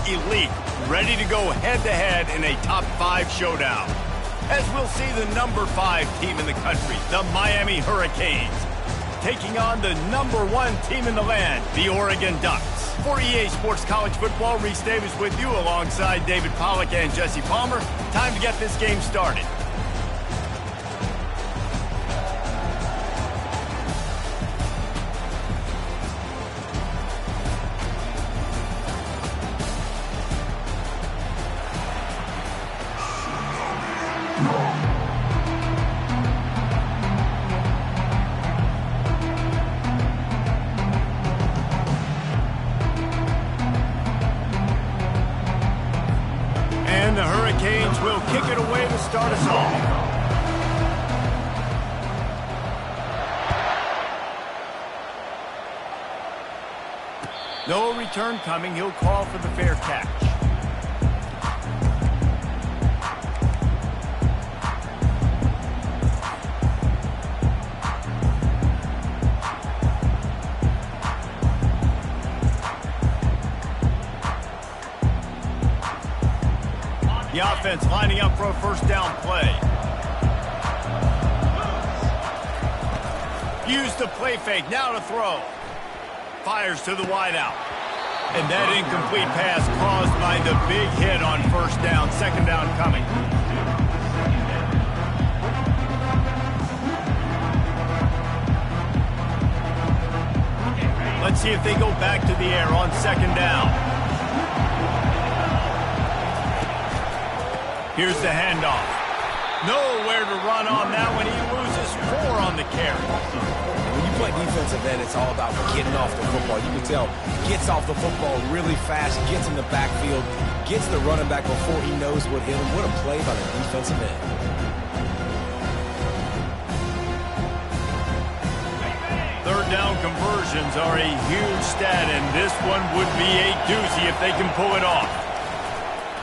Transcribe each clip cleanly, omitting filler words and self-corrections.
elite, ready to go head-to-head in a top-5 showdown. As we'll see the number 5 team in the country, the Miami Hurricanes, taking on the number 1 team in the land, the Oregon Ducks. For EA Sports College Football, Reese Davis with you alongside David Pollack and Jesse Palmer. Time to get this game started. And the Hurricanes will kick it away to start us off. No return coming. He'll call for the fair catch. The offense lining up for a first down play. Use the play fake, now to throw. Fires to the wideout. And that incomplete pass caused by the big hit on first down. Second down coming. Let's see if they go back to the air on second down. Here's the handoff. Nowhere to run on that one. He loses 4 on the carry. When you play defensive end, it's all about getting off the football. You can tell he gets off the football really fast, gets in the backfield, gets the running back before he knows what hit him. What a play by the defensive end. Third down conversions are a huge stat, and this one would be a doozy if they can pull it off.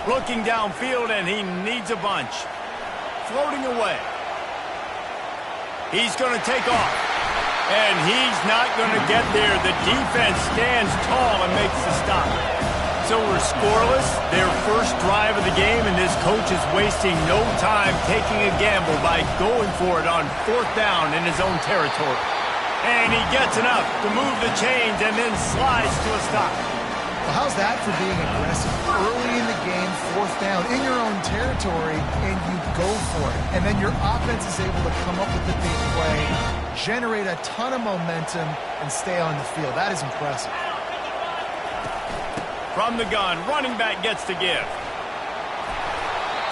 Looking downfield, and he needs a bunch. Floating away. He's going to take off. And he's not going to get there. The defense stands tall and makes the stop. So we're scoreless. Their first drive of the game, and this coach is wasting no time taking a gamble by going for it on fourth down in his own territory. And he gets enough to move the chains and then slides to a stop. Well, how's that for being aggressive? Early in the game, fourth down, in your own territory, and you go for it. And then your offense is able to come up with the big play, generate a ton of momentum, and stay on the field. That is impressive. From the gun, running back gets to give.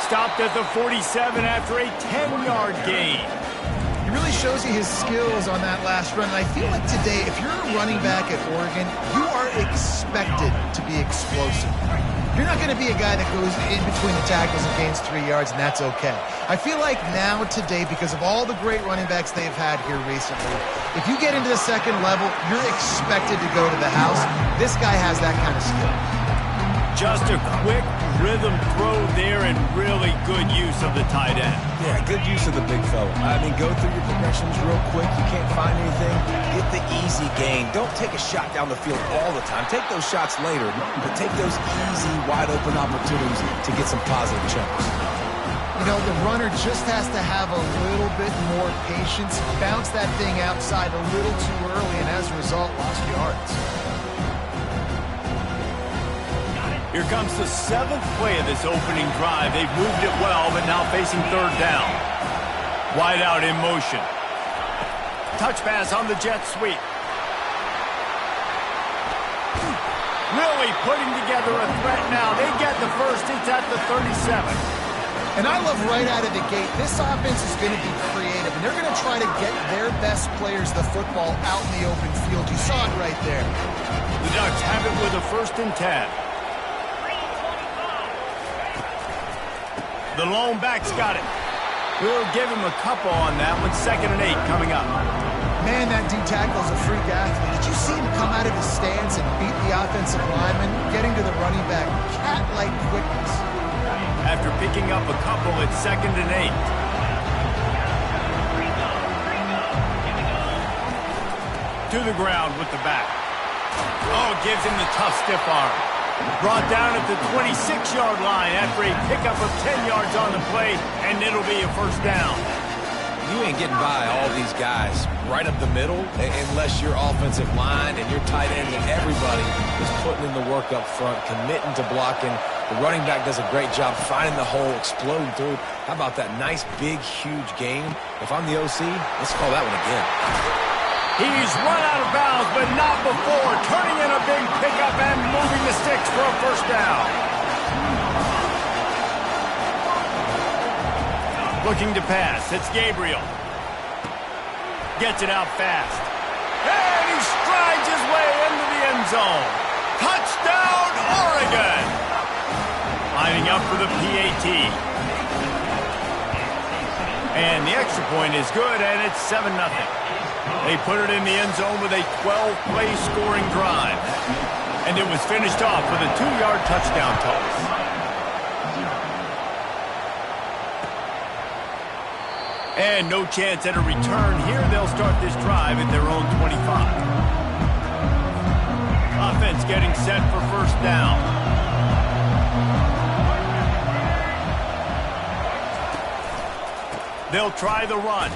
Stopped at the 47 after a 10-yard gain. He really shows you his skills on that last run. And I feel like today, if you're a running back at Oregon, you are expected to be explosive. You're not going to be a guy that goes in between the tackles and gains 3 yards, and that's okay. I feel like now today, because of all the great running backs they've had here recently, if you get into the second level, you're expected to go to the house. This guy has that kind of skill. Just a quick rhythm throw there and really good use of the tight end. Yeah, good use of the big fella. I mean, go through your progressions real quick. You can't find anything. Get the easy gain. Don't take a shot down the field all the time. Take those shots later, but take those easy, wide-open opportunities to get some positive chunks. You know, the runner just has to have a little bit more patience, bounce that thing outside a little too early, and as a result, lost yards. Here comes the 7th play of this opening drive. They've moved it well, but now facing third down. Wide out in motion. Touch pass on the jet sweep. Really putting together a threat now. They get the first. It's at the 37. And I love right out of the gate, this offense is going to be creative, and they're going to try to get their best players the football out in the open field. You saw it right there. The Ducks have it with a 1st and 10. The lone back's got it. We'll give him a couple on that one. 2nd and 8 coming up. Man, that D tackle is a freak athlete. Did you see him come out of his stance and beat the offensive lineman, getting to the running back? Cat-like quickness. After picking up a couple, it's 2nd and 8. To the ground with the back. Oh, gives him the tough stiff arm. Brought down at the 26-yard line after a pickup of 10 yards on the play, and it'll be a first down. You ain't getting by all these guys right up the middle unless your offensive line and your tight ends and everybody is putting in the work up front, committing to blocking. The running back does a great job finding the hole, exploding through. How about that nice, big, huge game? If I'm the OC, let's call that one again. He's run out of bounds, but not before turning in a big pickup and moving the sticks for a first down. Looking to pass. It's Gabriel. Gets it out fast. And he strides his way into the end zone. Touchdown, Oregon! Lining up for the PAT. And the extra point is good, and it's 7-0. They put it in the end zone with a 12-play scoring drive. And it was finished off with a 2-yard touchdown toss. And no chance at a return here. They'll start this drive at their own 25. Offense getting set for first down. They'll try the run.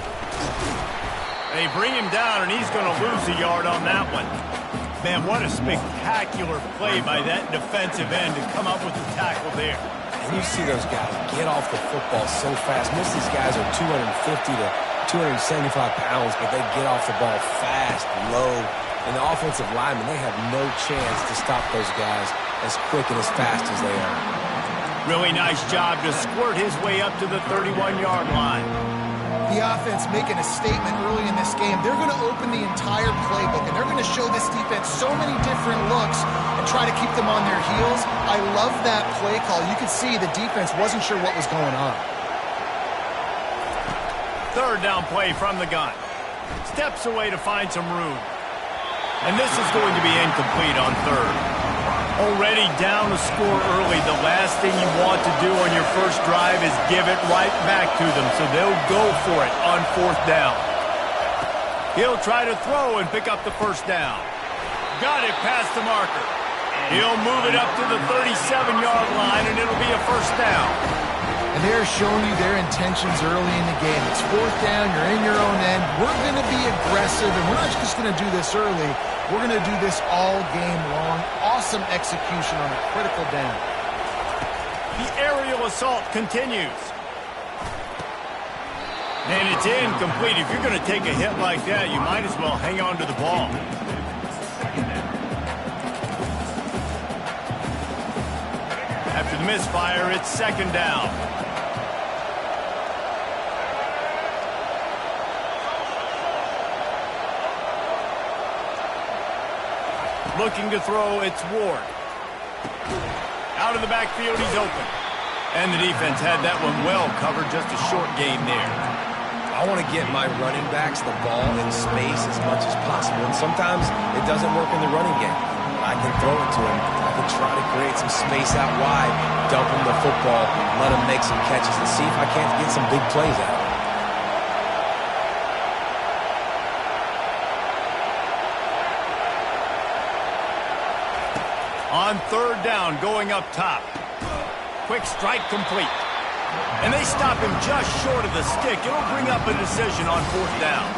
They bring him down, and he's going to lose a yard on that one. Man, what a spectacular play by that defensive end to come up with the tackle there. And you see those guys get off the football so fast. Most of these guys are 250 to 275 pounds, but they get off the ball fast, low. And the offensive linemen, they have no chance to stop those guys as quick and as fast as they are. Really nice job to squirt his way up to the 31-yard line. The offense making a statement early in this game. They're going to open the entire playbook, and they're going to show this defense so many different looks and try to keep them on their heels. I love that play call. You could see the defense wasn't sure what was going on. Third down play from the gun. Steps away to find some room. And this is going to be incomplete on third. Already down to score early. The last thing you want to do on your first drive is give it right back to them, so they'll go for it on fourth down. He'll try to throw and pick up the first down. Got it past the marker. He'll move it up to the 37-yard line, and it'll be a first down. And they're showing you their intentions early in the game. It's fourth down. You're in your own end. We're going to be aggressive, and we're not just going to do this early. We're going to do this all game long. Awesome execution on a critical down. The aerial assault continues. And it's incomplete. If you're going to take a hit like that, you might as well hang on to the ball. After the misfire, it's second down. Looking to throw, it's Ward. Out of the backfield, he's open. And the defense had that one well covered, just a short gain there. I want to get my running backs the ball in space as much as possible. And sometimes it doesn't work in the running game. I can throw it to him. I can try to create some space out wide, dump him the football, let him make some catches, and see if I can't get some big plays out of him. On third down, going up top. Quick strike complete. And they stop him just short of the stick. It'll bring up a decision on fourth down.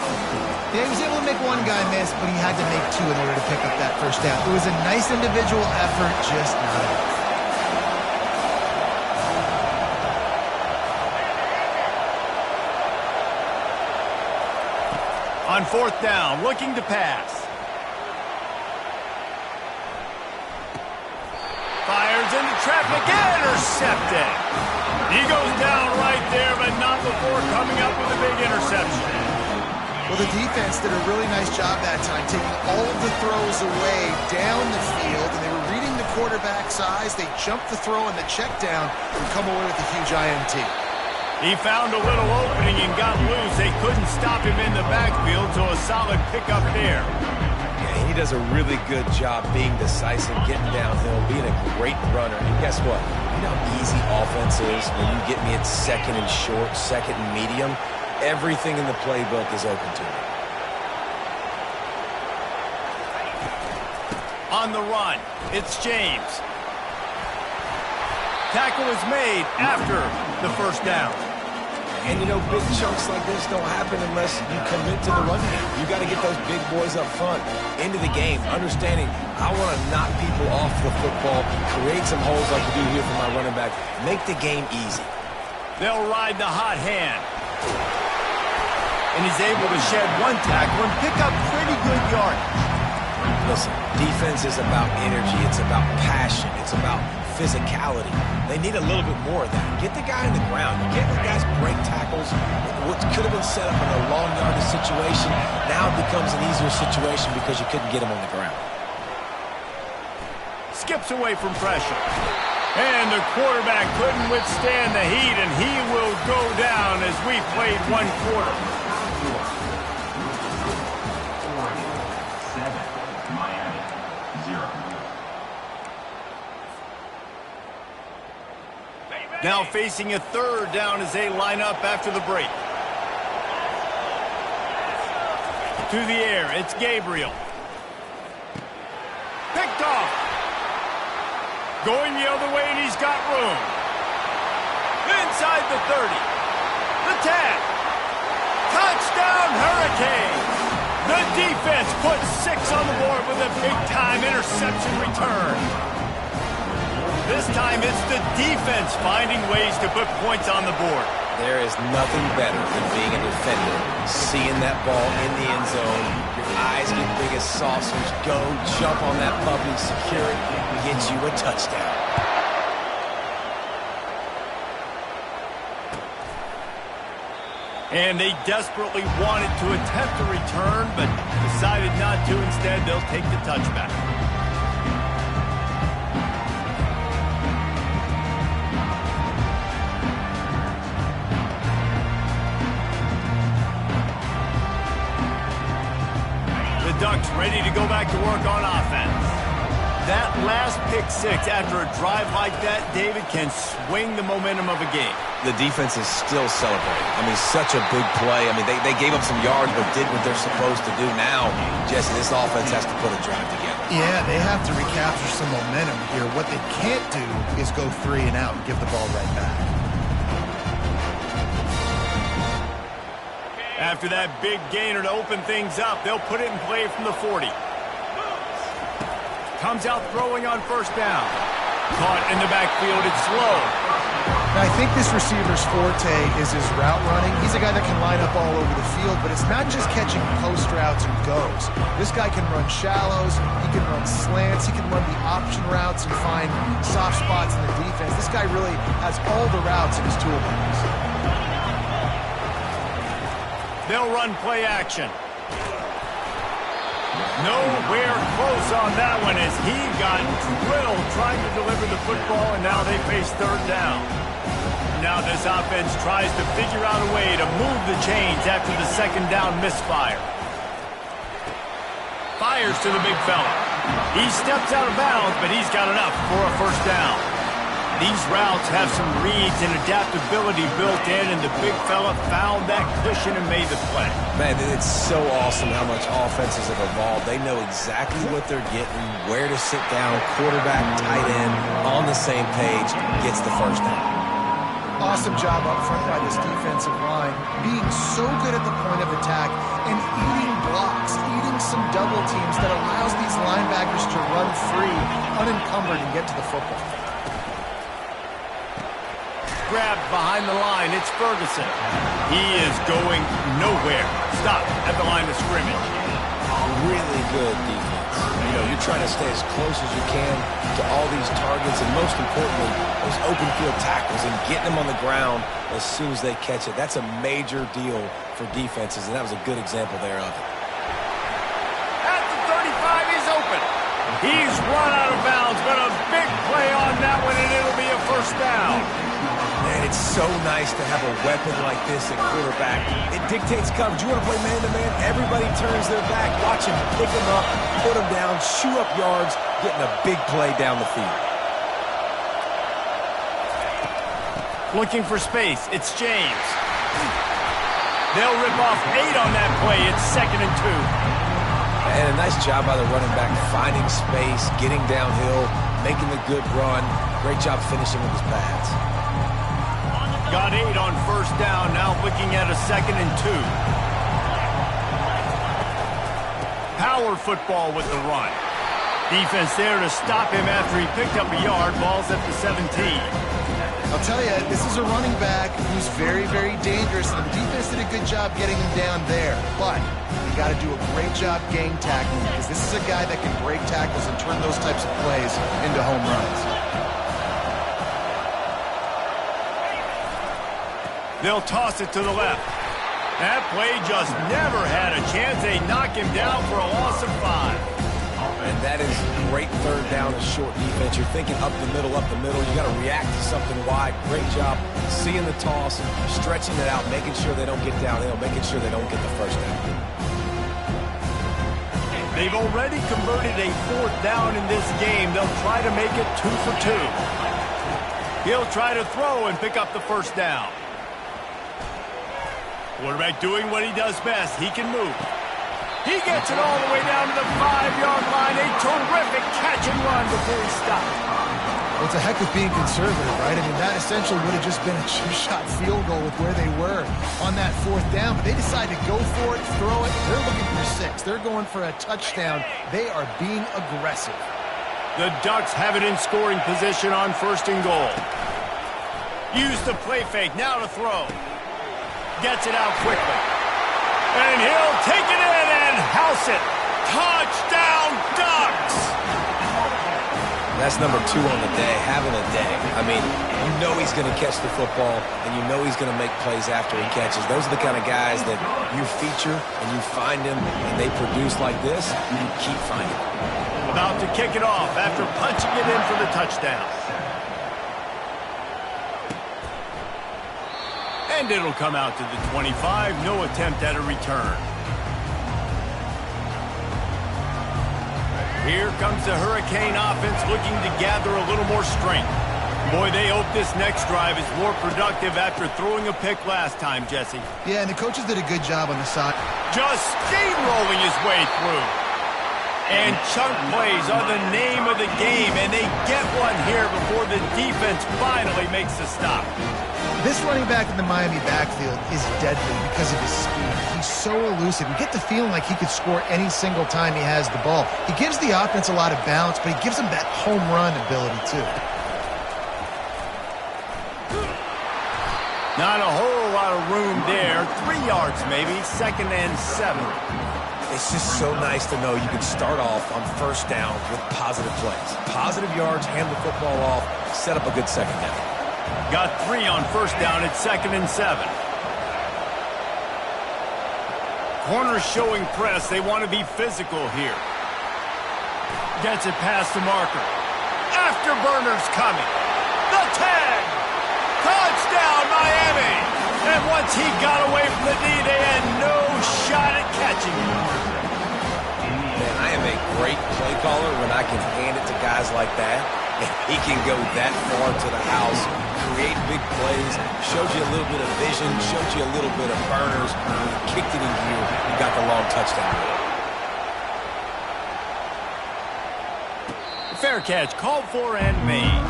Yeah, he was able to make one guy miss, but he had to make two in order to pick up that first down. It was a nice individual effort, just not enough. On fourth down, looking to pass. Fires into traffic, intercepted. He goes down right there, but not before coming up with a big interception. Well, the defense did a really nice job that time, taking all of the throws away down the field, and they were reading the quarterback's eyes. They jumped the throw and the check down and come away with a huge INT. He found a little opening and got loose. They couldn't stop him in the backfield, so a solid pickup there. He does a really good job being decisive, getting downhill, being a great runner. And guess what? You know how easy offense is when you get me at second and short, second and medium? Everything in the playbook is open to me. On the run, it's James. Tackle is made after the first down. And, you know, big chunks like this don't happen unless you commit to the run game. You got to get those big boys up front into the game, understanding I want to knock people off the football, create some holes like we do here for my running back, make the game easy. They'll ride the hot hand. And he's able to shed one tackle and pick up pretty good yardage. Listen, defense is about energy. It's about passion. It's about physicality. They need a little bit more of that. Get the guy in the ground. You can't let guys break tackles. What could have been set up in a long yardage situation now becomes an easier situation because you couldn't get him on the ground. Skips away from pressure. And the quarterback couldn't withstand the heat, and he will go down as we played one quarter. Now facing a third down as they line up after the break. To the air, it's Gabriel. Picked off. Going the other way, and he's got room. Inside the 30. The tag. Touchdown, Hurricanes. The defense puts 6 on the board with a big-time interception return. This time it's the defense finding ways to put points on the board. There is nothing better than being a defender, seeing that ball in the end zone. Your eyes get big as saucers. Go, jump on that puppy, secure it, get you a touchdown. And they desperately wanted to attempt a return, but decided not to. Instead, they'll take the touchback. Ducks ready to go back to work on offense. That last pick 6 after a drive like that, David, can swing the momentum of a game. The defense is still celebrating. I mean, such a big play. I mean, they gave up some yards but did what they're supposed to do. Now, Jesse, this offense has to put a drive together. Yeah, they have to recapture some momentum here. What they can't do is go 3 and out and give the ball right back. After that big gainer to open things up, they'll put it in play from the 40. Comes out throwing on first down. Caught in the backfield, it's slow. Now, I think this receiver's forte is his route running. He's a guy that can line up all over the field, but it's not just catching post routes and goes. This guy can run shallows, he can run slants, he can run the option routes and find soft spots in the defense. This guy really has all the routes in his toolbox. They'll run play action. Nowhere close on that one as he got drilled trying to deliver the football, and now they face third down. Now this offense tries to figure out a way to move the chains after the second down misfire. Fires to the big fella. He steps out of bounds, but he's got enough for a first down. These routes have some reads and adaptability built in, and the big fella found that cushion and made the play. Man, it's so awesome how much offenses have evolved. They know exactly what they're getting, where to sit down, quarterback, tight end, on the same page, gets the first down. Awesome job up front by this defensive line, being so good at the point of attack and eating blocks, eating some double teams that allows these linebackers to run free, unencumbered, and get to the football. Grabbed behind the line, it's Ferguson. He is going nowhere. Stop at the line of scrimmage. Really good defense. You know, you're trying to stay as close as you can to all these targets, and most importantly, those open field tackles and getting them on the ground as soon as they catch it. That's a major deal for defenses, and that was a good example there of it. At the 35, he's open. He's run out of bounds, but a big play on that one, and it'll be a first down. Man, it's so nice to have a weapon like this at quarterback. It dictates coverage. You want to play man-to-man? Everybody turns their back. Watch him pick him up, put him down, chew up yards, getting a big play down the field. Looking for space. It's James. They'll rip off 8 on that play. It's 2nd and 2. And a nice job by the running back, finding space, getting downhill, making the good run. Great job finishing with his pads. Got 8 on first down, now looking at a 2nd and 2. Power football with the run. Defense there to stop him after he picked up a yard. Ball's at the 17. I'll tell you, this is a running back who's very, very dangerous, and the defense did a good job getting him down there. But you got to do a great job gang tackling, because this is a guy that can break tackles and turn those types of plays into home runs. They'll toss it to the left. That play just never had a chance. They knock him down for a loss of 5. And that is great third down and short defense. You're thinking up the middle. You got to react to something wide. Great job seeing the toss, stretching it out, making sure they don't get downhill, making sure they don't get the first down. They've already converted a 4th down in this game. They'll try to make it 2 for 2. He'll try to throw and pick up the first down. Quarterback doing what he does best. He can move. He gets it all the way down to the 5-yard line. A terrific catch and run before he stopped. Well, it's a heck of being conservative, right? I mean, that essentially would have just been a 2-shot field goal with where they were on that 4th down. But they decided to go for it, throw it. They're looking for 6. They're going for a touchdown. They are being aggressive. The Ducks have it in scoring position on 1st and goal. Use the play fake. Now to throw. Gets it out quickly. And he'll take it in and house it. Touchdown, Ducks! That's number 2 on the day, having a day. I mean, you know he's going to catch the football, and you know he's going to make plays after he catches. Those are the kind of guys that you feature, and you find them, and they produce like this, you keep finding them. About to kick it off after punching it in for the touchdown. And it'll come out to the 25. No attempt at a return. Here comes the Hurricane offense looking to gather a little more strength. Boy, they hope this next drive is more productive after throwing a pick last time, Jesse. Yeah, and the coaches did a good job on the side. Just steamrolling his way through. And chunk plays are the name of the game, and they get one here before the defense finally makes the stop. This running back in the Miami backfield is deadly because of his speed. He's so elusive. You get the feeling like he could score any single time he has the ball. He gives the offense a lot of balance, but he gives them that home run ability too. Not a whole lot of room there. 3 yards maybe, 2nd and 7. It's just so nice to know you can start off on 1st down with positive plays. Positive yards, hand the football off, set up a good 2nd down. Got 3 on 1st down at 2nd and 7. Corners showing press. They want to be physical here. Gets it past the marker. Afterburner's coming. The tag. Touchdown, Miami. And once he got away from the knee, they had no shot at catching him. Man, I am a great play caller when I can hand it to guys like that. He can go that far to the house, create big plays, showed you a little bit of vision, showed you a little bit of burners, kicked it in gear, and got the long touchdown. Fair catch, called for and made.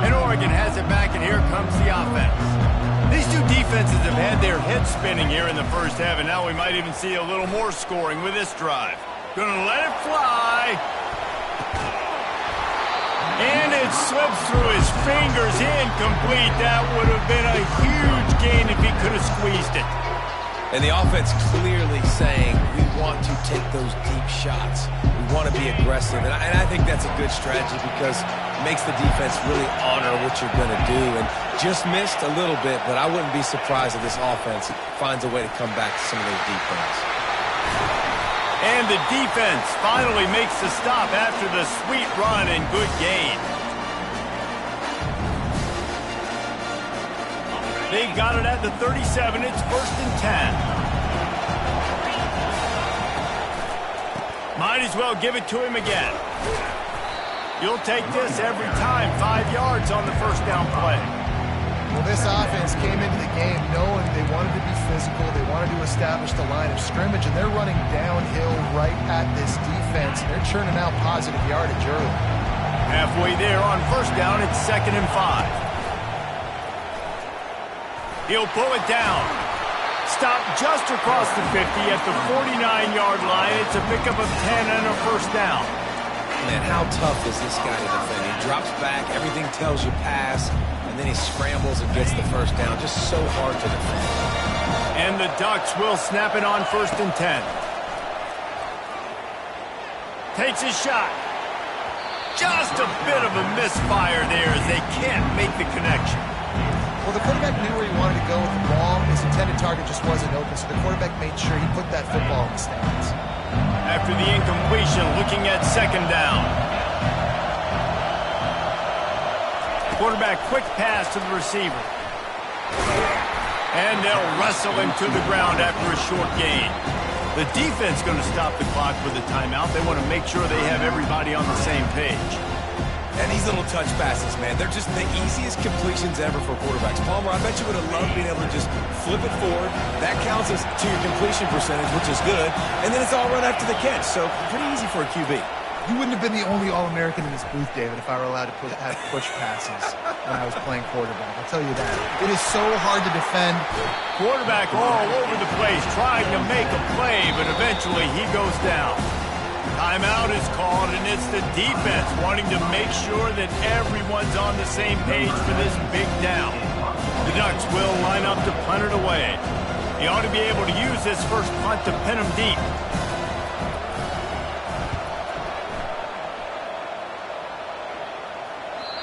And Oregon has it back, and here comes the offense. These two defenses have had their heads spinning here in the first half, and now we might even see a little more scoring with this drive. Gonna let it fly. And it slips through his fingers, incomplete. That would have been a huge gain if he could have squeezed it. And the offense clearly saying, we want to take those deep shots. We want to be aggressive. And I think that's a good strategy because it makes the defense really honor what you're going to do. And just missed a little bit, but I wouldn't be surprised if this offense finds a way to come back to some of those deep runs. And the defense finally makes the stop after the sweet run and good gain. They got it at the 37. It's 1st and 10. Might as well give it to him again. You'll take this every time. 5 yards on the 1st down play. Well, this offense came into the game knowing they wanted to be physical, they wanted to establish the line of scrimmage, and they're running downhill right at this defense. They're churning out positive yardage early. Halfway there on first down, it's 2nd and 5. He'll pull it down. Stopped just across the 50 at the 49-yard line. It's a pickup of 10 and a first down. Man, how tough is this guy to defend? He drops back, everything tells you pass, and then he scrambles and gets the first down. Just so hard to defend. And the Ducks will snap it on 1st and 10. Takes his shot. Just a bit of a misfire there as they can't make the connection. Well, the quarterback knew where he wanted to go with the ball. His intended target just wasn't open, so the quarterback made sure he put that football in the stands. After the incompletion, looking at 2nd down. Quarterback quick pass to the receiver. And they'll wrestle him to the ground after a short gain. The defense going to stop the clock with a timeout. They want to make sure they have everybody on the same page. And these little touch passes, man, they're just the easiest completions ever for quarterbacks. Palmer, I bet you would have loved being able to just flip it forward. That counts as to your completion percentage, which is good. And then it's all run after the catch, so pretty easy for a QB. You wouldn't have been the only All-American in this booth, David, if I were allowed to have push passes when I was playing quarterback. I'll tell you that. It is so hard to defend. Quarterback all over the place, trying to make a play, but eventually he goes down. Timeout is called, and it's the defense wanting to make sure that everyone's on the same page for this big down. The Ducks will line up to punt it away. He ought to be able to use this first punt to pin him deep.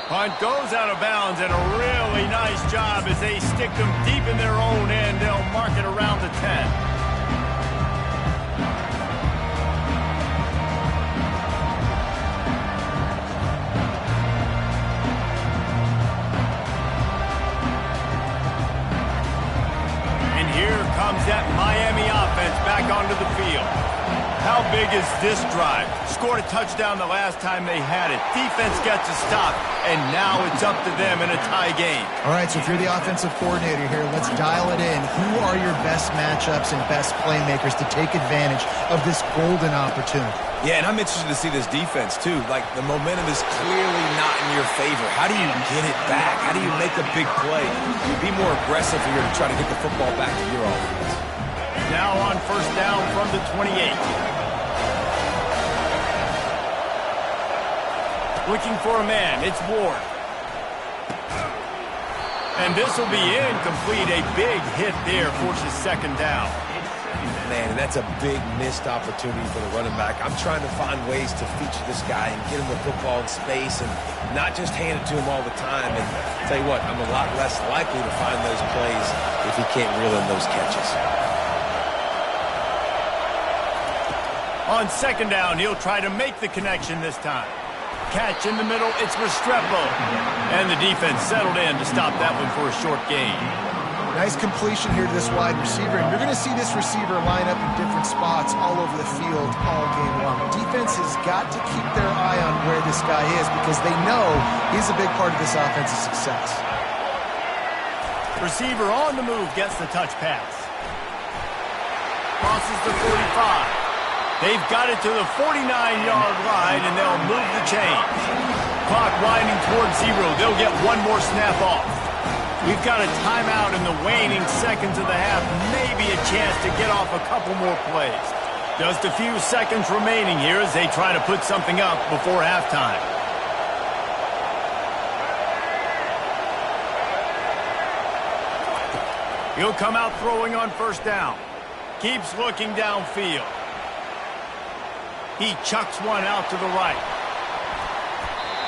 Punt goes out of bounds, and a really nice job as they stick them deep in their own end. They'll mark it around the 10. And here comes that Miami offense back onto the field. How big is this drive? Scored a touchdown the last time they had it. Defense gets a stop, and now it's up to them in a tie game. All right, so if you're the offensive coordinator here, let's dial it in. Who are your best matchups and best playmakers to take advantage of this golden opportunity? Yeah, and I'm interested to see this defense, too. Like, the momentum is clearly not in your favor. How do you get it back? How do you make a big play? Be more aggressive here to try to get the football back to your offense. Now on first down from the 28. Looking for a man, it's Ward. And this will be incomplete. A big hit there forces 2nd down. Man, that's a big missed opportunity for the running back. I'm trying to find ways to feature this guy and get him the football in space and not just hand it to him all the time. And tell you what, I'm a lot less likely to find those plays if he can't reel in those catches. On 2nd down, he'll try to make the connection this time. Catch in the middle, it's Restrepo. And the defense settled in to stop that one for a short gain. Nice completion here to this wide receiver, and you're going to see this receiver line up in different spots all over the field all game long. Defense has got to keep their eye on where this guy is because they know he's a big part of this offense's success. Receiver on the move gets the touch pass. Crosses the 45. They've got it to the 49-yard line, and they'll move the chains. Clock winding towards 0. They'll get one more snap off. We've got a timeout in the waning seconds of the half. Maybe a chance to get off a couple more plays. Just a few seconds remaining here as they try to put something up before halftime. He'll come out throwing on first down. Keeps looking downfield. He chucks one out to the right.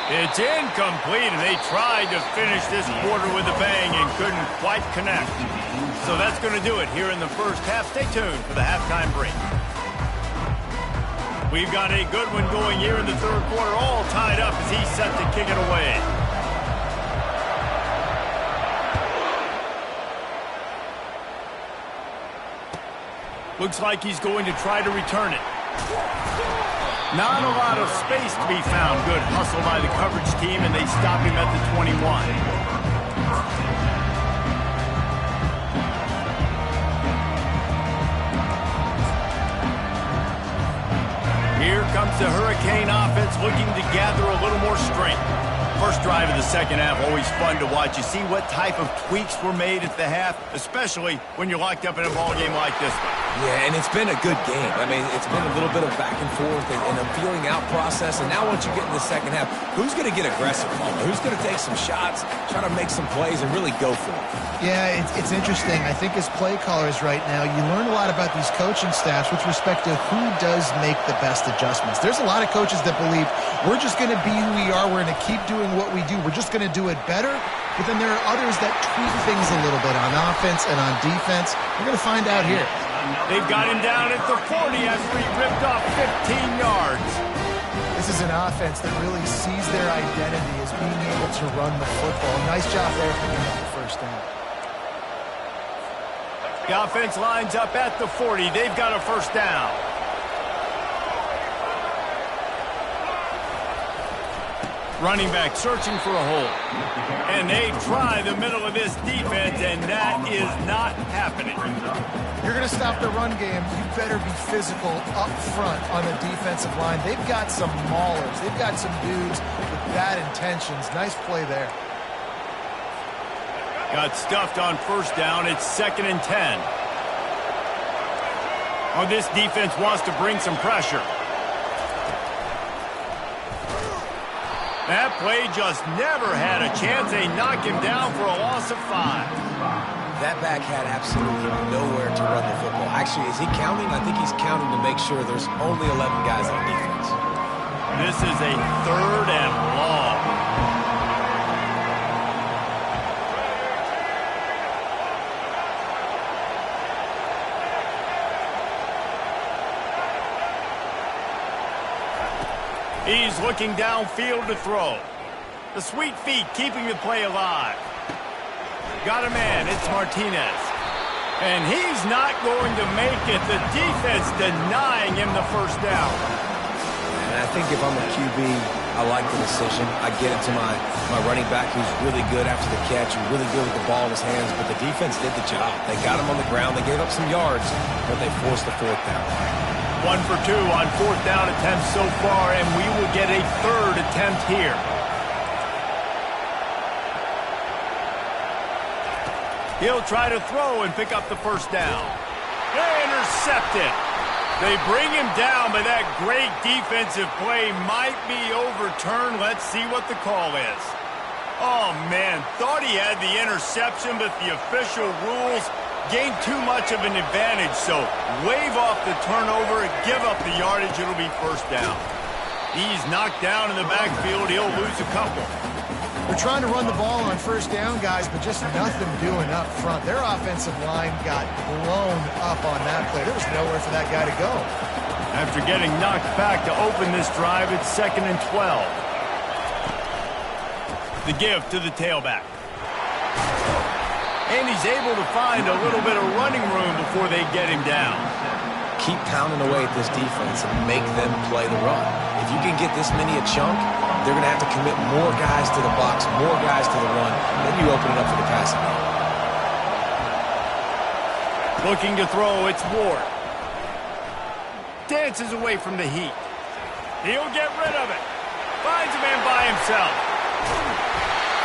It's incomplete, and they tried to finish this quarter with a bang and couldn't quite connect. So that's going to do it here in the first half. Stay tuned for the halftime break. We've got a good one going here in the third quarter, all tied up as he's set to kick it away. Looks like he's going to try to return it. Not a lot of space to be found. Good hustle by the coverage team, and they stop him at the 21. comes the Hurricane offense looking to gather a little more strength. First drive of the second half, always fun to watch. You see what type of tweaks were made at the half, especially when you're locked up in a ball game like this one. Yeah, and it's been a good game. I mean, it's been a little bit of back and forth and a feeling out process. And now once you get in the second half, who's going to get aggressive, Palmer? Who's going to take some shots, try to make some plays, and really go for it? Yeah, it's interesting. I think as play callers right now, you learn a lot about these coaching staffs with respect to who does make the best adjustments. There's a lot of coaches that believe we're just going to be who we are. We're going to keep doing what we do. We're just going to do it better. But then there are others that tweak things a little bit on offense and on defense. We're going to find out here. They've got him down at the 40 after he ripped off 15 yards. This is an offense that really sees their identity as being able to run the football. Nice job there for getting the first down. The offense lines up at the 40. They've got a first down. Running back searching for a hole. And they try the middle of this defense, and that is not happening. You're going to stop the run game, you better be physical up front on the defensive line. They've got some maulers. They've got some dudes with bad intentions. Nice play there. Got stuffed on first down. It's 2nd and 10. Oh, this defense wants to bring some pressure. That play just never had a chance. They knock him down for a loss of 5. That back had absolutely nowhere to run the football. Actually, is he counting? I think he's counting to make sure there's only 11 guys on defense. This is a 3rd and long. He's looking downfield to throw. The sweet feet keeping the play alive. Got a man. It's Martinez. And he's not going to make it. The defense denying him the first down. And I think if I'm a QB, I like the decision. I get it to my running back who's really good after the catch, who's really good with the ball in his hands, but the defense did the job. They got him on the ground. They gave up some yards, but they forced the 4th down. 1 for 2 on 4th down attempts so far, and we will get a 3rd attempt here. He'll try to throw and pick up the first down. Intercepted. They bring him down, but that great defensive play might be overturned. Let's see what the call is. Oh, man, thought he had the interception, but the official rules gained too much of an advantage, so wave off the turnover and give up the yardage. It'll be first down. He's knocked down in the backfield. He'll lose a couple. They're trying to run the ball on first down, guys, but just nothing doing up front. Their offensive line got blown up on that play. There was nowhere for that guy to go. After getting knocked back to open this drive, it's 2nd and 12. The give to the tailback. And he's able to find a little bit of running room before they get him down. Keep pounding away at this defense and make them play the run. If you can get this many a chunk, they're going to have to commit more guys to the box, more guys to the run. Then you open it up for the passing game. Looking to throw, it's Ward. Dances away from the heat. He'll get rid of it. Finds a man by himself.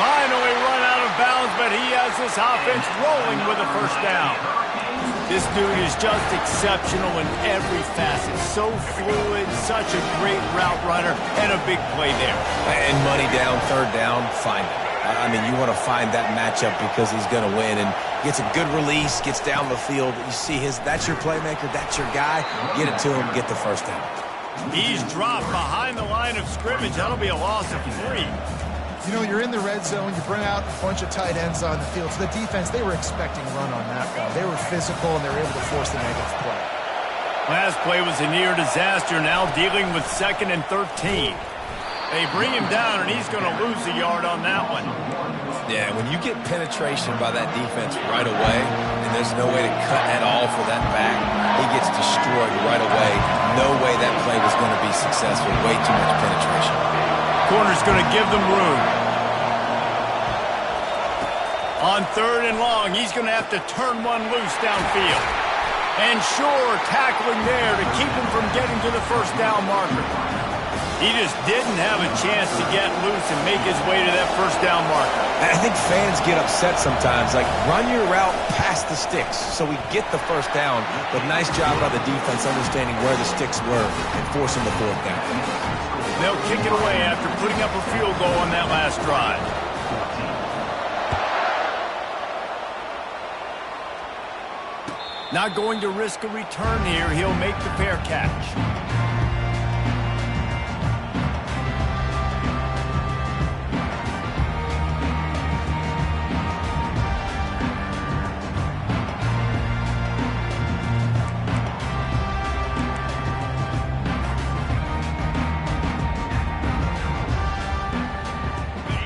Finally run out of bounds, but he has this offense rolling with a first down. This dude is just exceptional in every facet. So fluid, such a great route runner, and a big play there. And money down, 3rd down, find him. I mean, you want to find that matchup because he's going to win and gets a good release, gets down the field. You see that's your playmaker, that's your guy. Get it to him, get the first down. He's dropped behind the line of scrimmage. That'll be a loss of 3. You know, you're in the red zone, you bring out a bunch of tight ends on the field. So the defense, they were expecting run on that one. They were physical, and they were able to force the negative play. Last play was a near disaster, now dealing with 2nd and 13. They bring him down, and he's going to lose a yard on that one. Yeah, when you get penetration by that defense right away, and there's no way to cut at all for that back, he gets destroyed right away. No way that play was going to be successful. Way too much penetration. Corner's going to give them room. On 3rd and long, he's going to have to turn one loose downfield. And sure, tackling there to keep him from getting to the first down marker. He just didn't have a chance to get loose and make his way to that first down marker. I think fans get upset sometimes, like run your route past the sticks so we get the first down, but nice job by the defense understanding where the sticks were and forcing the fourth down. They'll kick it away after putting up a field goal on that last drive. Not going to risk a return here. He'll make the fair catch.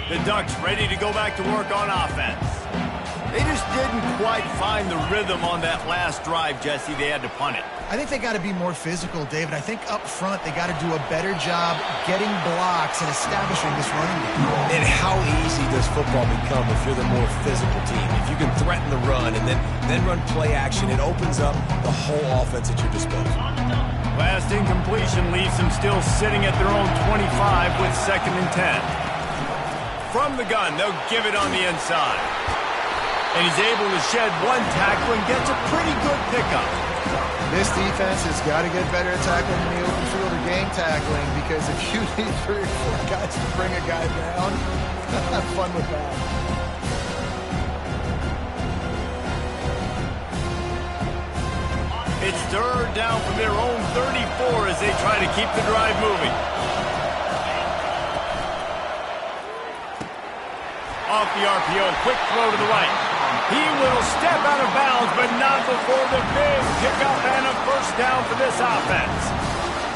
The Ducks ready to go back to work on offense. They just didn't quite find the rhythm on that last drive, Jesse. They had to punt it. I think they got to be more physical, David. I think up front they got to do a better job getting blocks and establishing this running game. And how easy does football become if you're the more physical team? If you can threaten the run and then run play action, it opens up the whole offense at your disposal. Last incompletion leaves them still sitting at their own 25 with 2nd and 10. From the gun, they'll give it on the inside. And he's able to shed one tackle and gets a pretty good pickup. This defense has got to get better at tackling in the open field or game tackling, because if you need 3 or 4 guys to bring a guy down, have fun with that. It's 3rd down from their own 34 as they try to keep the drive moving. Off the RPO, quick throw to the right. He will step out of bounds, but not before the big pickup and a first down for this offense.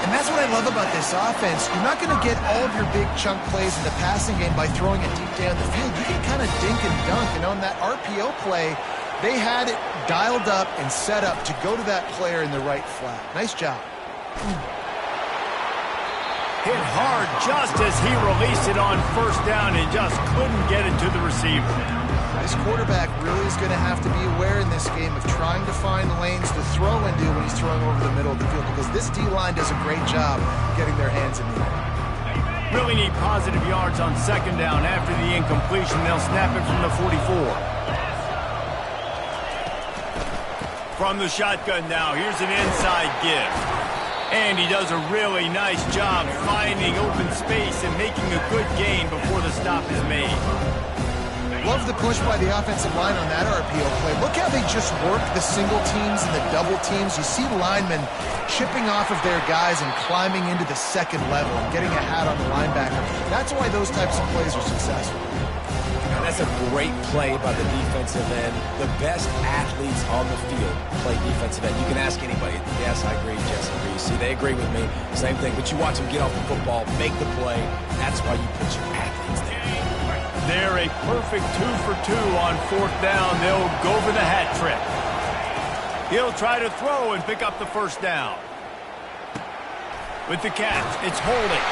And that's what I love about this offense. You're not going to get all of your big chunk plays in the passing game by throwing it deep down the field. You can kind of dink and dunk. And on that RPO play, they had it dialed up and set up to go to that player in the right flat. Nice job. Hit hard just as he released it on first down and just couldn't get it to the receiver. This quarterback really is going to have to be aware in this game of trying to find lanes to throw into when he's throwing over the middle of the field, because this D-line does a great job getting their hands in the air. Really need positive yards on 2nd down. After the incompletion, they'll snap it from the 44. From the shotgun now, here's an inside give. And he does a really nice job finding open space and making a good gain before the stop is made. Love the push by the offensive line on that RPO play. Look how they just work the single teams and the double teams. You see linemen chipping off of their guys and climbing into the 2nd level and getting a hat on the linebacker. That's why those types of plays are successful. And that's a great play by the defensive end. The best athletes on the field play defensive end. You can ask anybody. Yes, I agree. Jesse agrees. See, they agree with me. Same thing. But you watch them get off the football, make the play. That's why you put your athletes there. They're a perfect 2 for 2 on 4th down. They'll go for the hat trick. He'll try to throw and pick up the first down. With the catch, it's holding.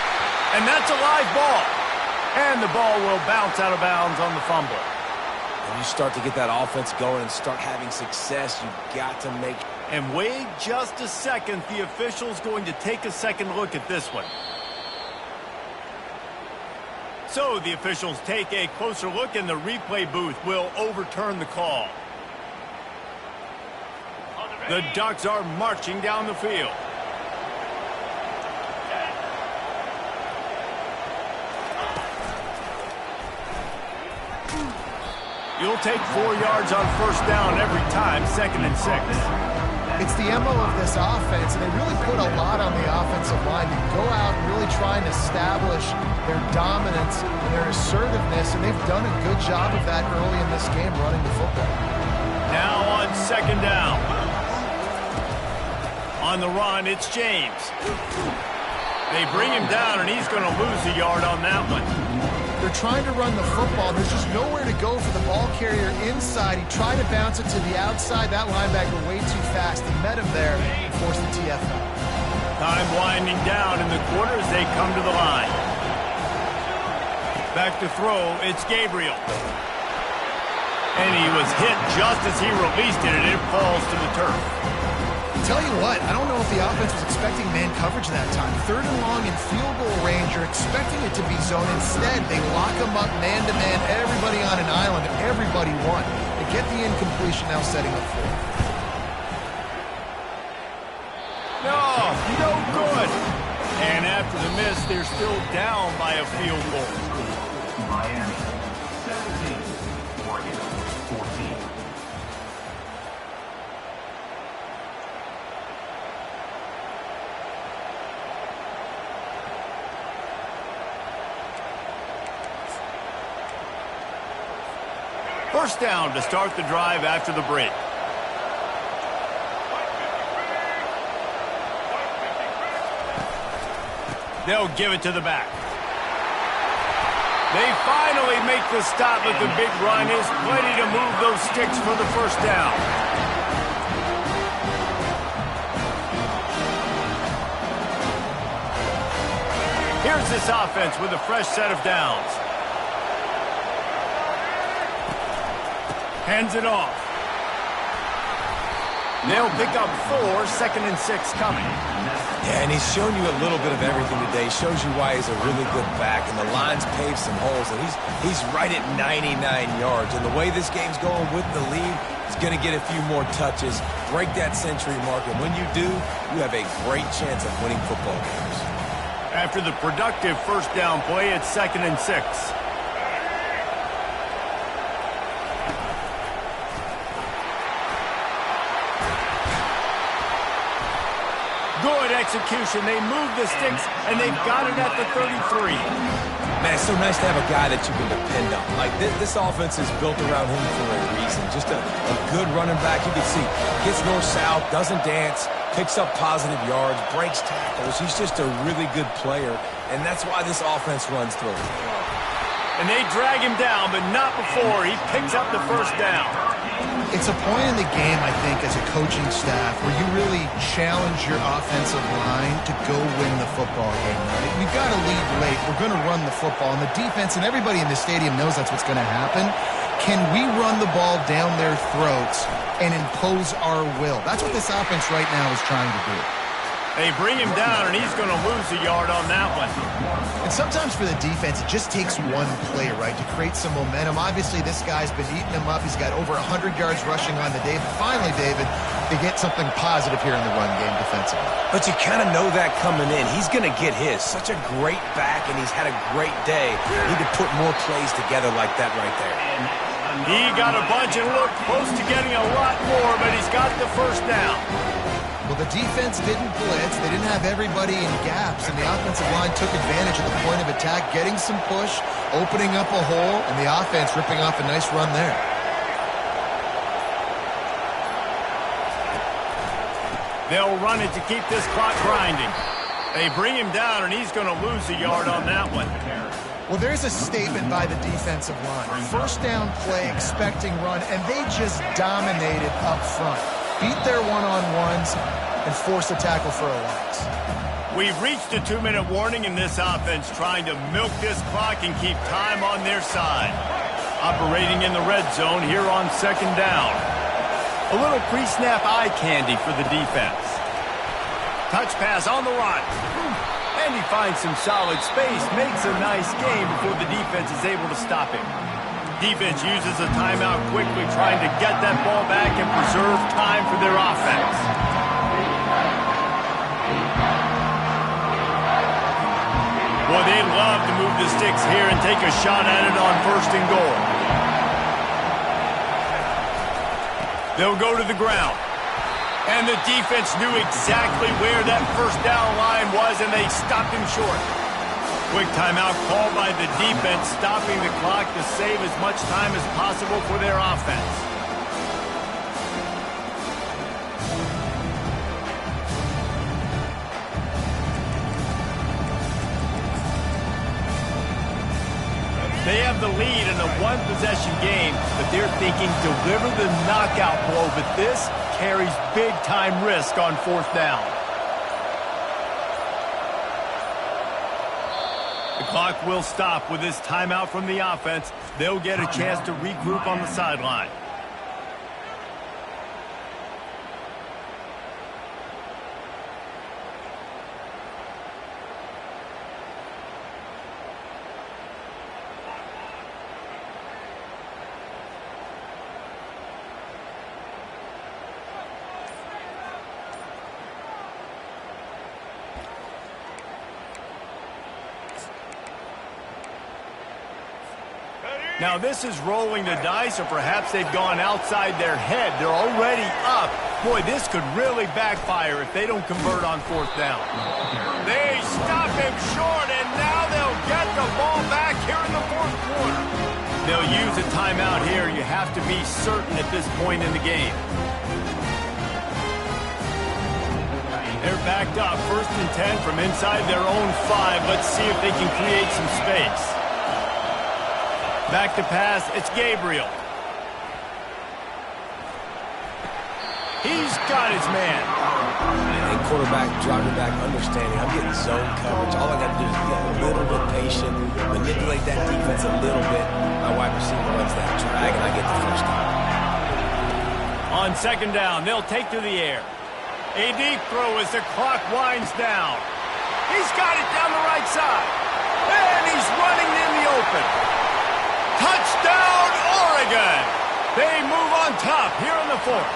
And that's a live ball. And the ball will bounce out of bounds on the fumble. When you start to get that offense going and start having success, you've got to make... And wait just a second. The official's going to take a second look at this one. So the officials take a closer look, and the replay booth will overturn the call. The Ducks are marching down the field. You'll take 4 yards on first down every time, 2nd and 6. It's the MO of this offense, and they really put a lot on the offensive line to go out and really try and establish their dominance and their assertiveness, and they've done a good job of that early in this game running the football. Now on 2nd down. On the run, it's James. They bring him down, and he's going to lose a yard on that one. They're trying to run the football. There's just nowhere to go for the ball carrier inside. He tried to bounce it to the outside. That linebacker way too fast. He met him there and forced the TFL. Time winding down in the quarter as they come to the line. Back to throw, it's Gabriel. And he was hit just as he released it, and it falls to the turf. Tell you what, I don't know if the offense was expecting man coverage that time. 3rd and long in field goal range, you're expecting it to be zone. Instead, they lock them up man-to-man, everybody on an island, everybody won. They get the incompletion, now setting up 4. No good. And after the miss, they're still down by a field goal. Miami, 17, Oregon, 14. First down to start the drive after the break. They'll give it to the back. They finally make the stop, but the big run is plenty to move those sticks for the first down. Here's this offense with a fresh set of downs. Hands it off. They'll pick up 4, 2nd and 6 coming. Yeah, and he's shown you a little bit of everything today. Shows you why he's a really good back, and the line's paved some holes, and he's right at 99 yards. And the way this game's going with the lead, he's going to get a few more touches, break that century mark, and when you do, you have a great chance of winning football games. After the productive first down play, it's 2nd and 6. Good execution. They move the sticks, and they've got it at the 33. Man, it's so nice to have a guy that you can depend on. Like, this offense is built around him for a reason. Just a good running back. You can see, gets north-south, doesn't dance, picks up positive yards, breaks tackles. He's just a really good player, and that's why this offense runs through him. And they drag him down, but not before he picks up the first down. It's a point in the game, I think, as a coaching staff where you really challenge your offensive line to go win the football game, right? We've got to lead late. We're going to run the football. And the defense and everybody in the stadium knows that's what's going to happen. Can we run the ball down their throats and impose our will? That's what this offense right now is trying to do. They bring him down, and he's going to lose a yard on that one. And sometimes for the defense, it just takes one play, right, to create some momentum. Obviously, this guy's been eating him up. He's got over 100 yards rushing on the day. But finally, David, they get something positive here in the run game defensively. But you kind of know that coming in. He's going to get his. Such a great back, and he's had a great day. Need to put more plays together like that right there. He got a bunch and looked close to getting a lot more, but he's got the first down. Well, the defense didn't blitz. They didn't have everybody in gaps, and the offensive line took advantage of the point of attack, getting some push, opening up a hole, and the offense ripping off a nice run there. They'll run it to keep this clock grinding. They bring him down, and he's going to lose a yard on that one. Well, there's a statement by the defensive line. First down play, expecting run, and they just dominated up front. Beat their one-on-ones and force a tackle for a loss. We've reached a 2-minute warning in this offense, trying to milk this clock and keep time on their side. Operating in the red zone here on 2nd down. A little pre-snap eye candy for the defense. Touch pass on the run. And he finds some solid space, makes a nice game before the defense is able to stop him. Defense uses a timeout quickly, trying to get that ball back and preserve time for their offense. Boy, they'd love to move the sticks here and take a shot at it on 1st and goal. They'll go to the ground. And the defense knew exactly where that first down line was, and they stopped him short. Quick timeout called by the defense, stopping the clock to save as much time as possible for their offense. They have the lead in a one-possession game, but they're thinking deliver the knockout blow, but this carries big-time risk on 4th down. The clock will stop with this timeout from the offense. They'll get a chance to regroup on the sideline. Now this is rolling the dice, or perhaps they've gone outside their head. They're already up. Boy, this could really backfire if they don't convert on fourth down. They stop him short, and now they'll get the ball back here in the fourth quarter. They'll use a timeout here. You have to be certain at this point in the game. They're backed up, 1st and 10 from inside their own 5. Let's see if they can create some space. Back to pass, it's Gabriel. He's got his man. And quarterback, driving back, understanding. I'm getting zone coverage. All I got to do is be a little bit patient, manipulate that defense a little bit. My wide receiver runs that drag, and I get the first down. On 2nd down, they'll take to the air. A deep throw as the clock winds down. He's got it down the right side. And he's running in the open. Touchdown, Oregon! They move on top here in the 4th.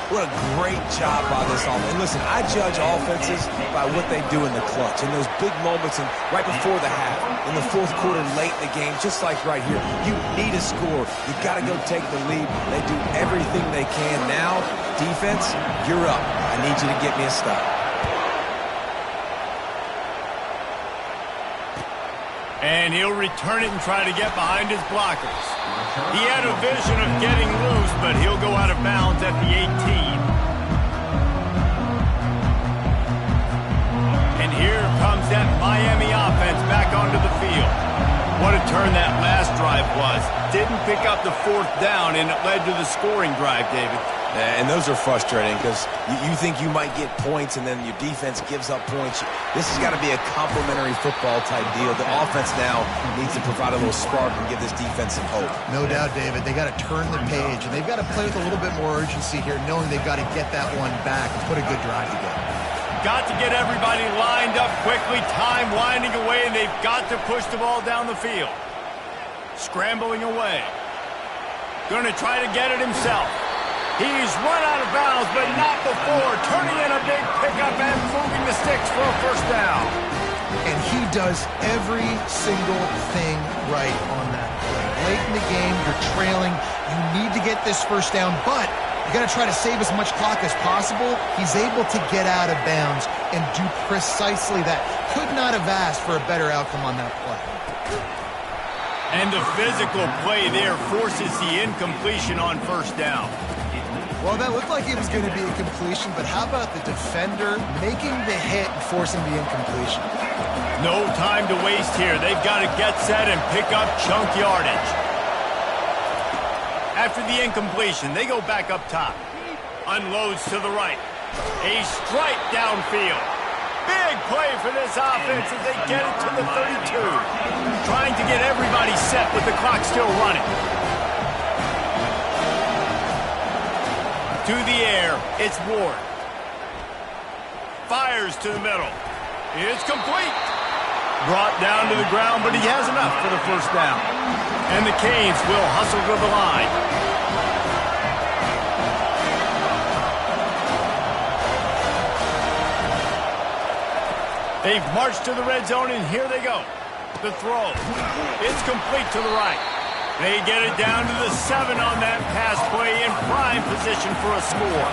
What a great job by this offense. And listen, I judge offenses by what they do in the clutch, in those big moments and right before the half, in the 4th quarter, late in the game, just like right here. You need a score. You got to go take the lead. They do everything they can. Now, defense, you're up. I need you to get me a stop. And he'll return it and try to get behind his blockers. He had a vision of getting loose, but he'll go out of bounds at the 18. And here comes that Miami offense back onto the field. What a turn that last drive was. Didn't pick up the 4th down, and it led to the scoring drive, David. And those are frustrating because you think you might get points and then your defense gives up points. This has got to be a complementary football type deal. The offense now needs to provide a little spark and give this defense some hope. No doubt, David. They got to turn the page, and they've got to play with a little bit more urgency here, knowing they've got to get that one back and put a good drive together. Got to get everybody lined up quickly. Time winding away, and they've got to push the ball down the field. Scrambling away. Going to try to get it himself. He's run out of bounds, but not before. Turning in a big pickup and moving the sticks for a 1st down. And he does every single thing right on that play. Late in the game, you're trailing. You need to get this 1st down, but you got to try to save as much clock as possible. He's able to get out of bounds and do precisely that. Could not have asked for a better outcome on that play. And the physical play there forces the incompletion on 1st down. Well, that looked like it was going to be a completion, but how about the defender making the hit and forcing the incompletion? No time to waste here. They've got to get set and pick up chunk yardage. After the incompletion, they go back up top. Unloads to the right. A strike downfield. Big play for this offense as they get it to the 32. Trying to get everybody set with the clock still running. To the air, it's Ward. Fires to the middle. It's complete. Brought down to the ground, but he has enough for the 1st down. And the Canes will hustle to the line. They've marched to the red zone, and here they go. The throw. It's complete to the right. They get it down to the 7 on that pass play in prime position for a score.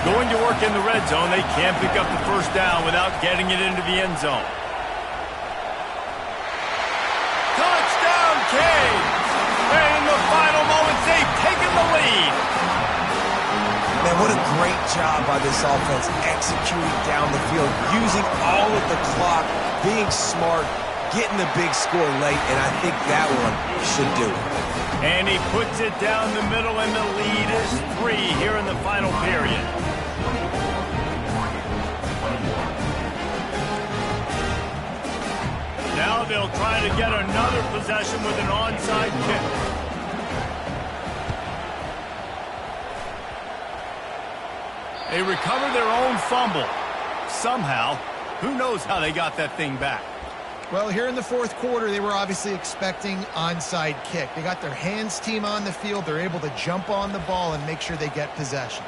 Going to work in the red zone, they can't pick up the 1st down without getting it into the end zone. Touchdown, Canes! And in the final moments, they've taken the lead. Man, what a great job by this offense executing down the field, using all of the clock, being smart, getting the big score late, and I think that one should do it. And he puts it down the middle, and the lead is 3 here in the final period. Now they'll try to get another possession with an onside kick. They recover their own fumble. Somehow, who knows how they got that thing back. Well, here in the 4th quarter, they were obviously expecting onside kick. They got their hands team on the field. They're able to jump on the ball and make sure they get possession.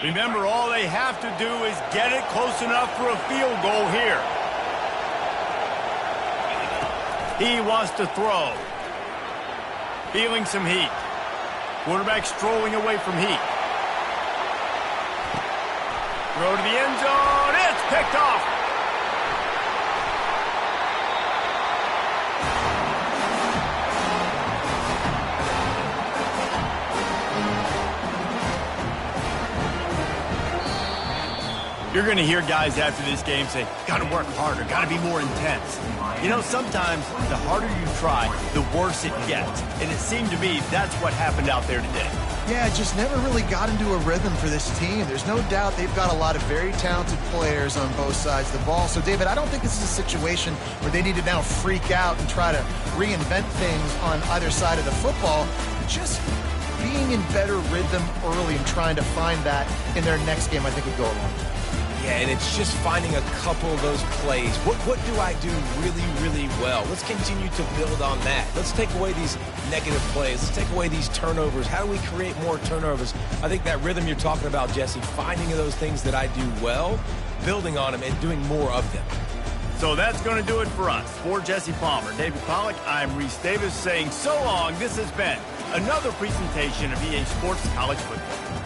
Remember, all they have to do is get it close enough for a field goal here. He wants to throw. Feeling some heat. Quarterback strolling away from heat. Throw to the end zone. It's picked off. You're going to hear guys after this game say, got to work harder, got to be more intense. You know, sometimes the harder you try, the worse it gets. And it seemed to me that's what happened out there today. Yeah, it just never really got into a rhythm for this team. There's no doubt they've got a lot of very talented players on both sides of the ball. So, David, I don't think this is a situation where they need to now freak out and try to reinvent things on either side of the football. Just being in better rhythm early and trying to find that in their next game, I think would go a long way. Yeah, and it's just finding a couple of those plays. What do I do really, really well? Let's continue to build on that. Let's take away these negative plays. Let's take away these turnovers. How do we create more turnovers? I think that rhythm you're talking about, Jesse, finding those things that I do well, building on them, and doing more of them. So that's going to do it for us. For Jesse Palmer, David Pollack, I'm Reese Davis saying so long. This has been another presentation of EA Sports College Football.